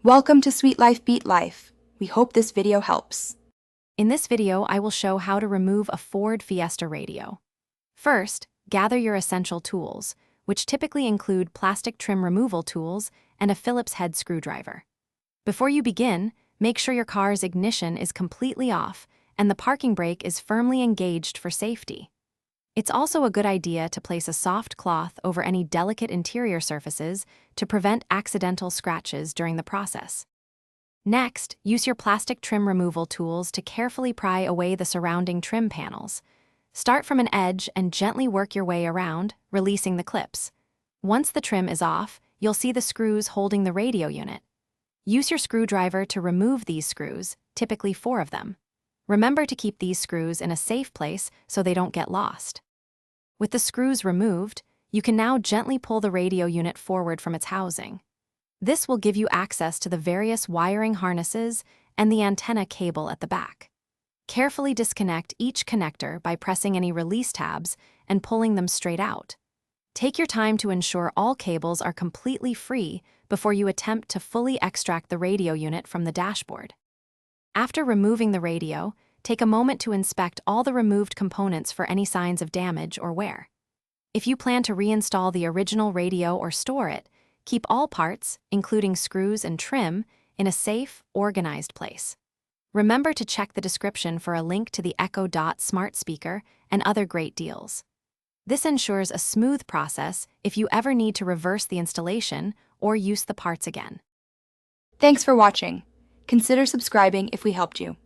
Welcome to Sweet Life Beat Life. We hope this video helps. In this video, I will show how to remove a Ford Fiesta radio. First, gather your essential tools, which typically include plastic trim removal tools and a Phillips head screwdriver. Before you begin, make sure your car's ignition is completely off and the parking brake is firmly engaged for safety. It's also a good idea to place a soft cloth over any delicate interior surfaces to prevent accidental scratches during the process. Next, use your plastic trim removal tools to carefully pry away the surrounding trim panels. Start from an edge and gently work your way around, releasing the clips. Once the trim is off, you'll see the screws holding the radio unit. Use your screwdriver to remove these screws, typically 4 of them. Remember to keep these screws in a safe place so they don't get lost. With the screws removed, you can now gently pull the radio unit forward from its housing. This will give you access to the various wiring harnesses and the antenna cable at the back. Carefully disconnect each connector by pressing any release tabs and pulling them straight out. Take your time to ensure all cables are completely free before you attempt to fully extract the radio unit from the dashboard. After removing the radio, take a moment to inspect all the removed components for any signs of damage or wear. If you plan to reinstall the original radio or store it, keep all parts, including screws and trim, in a safe, organized place. Remember to check the description for a link to the Echo Dot smart speaker and other great deals. This ensures a smooth process if you ever need to reverse the installation or use the parts again. Thanks for watching. Consider subscribing if we helped you.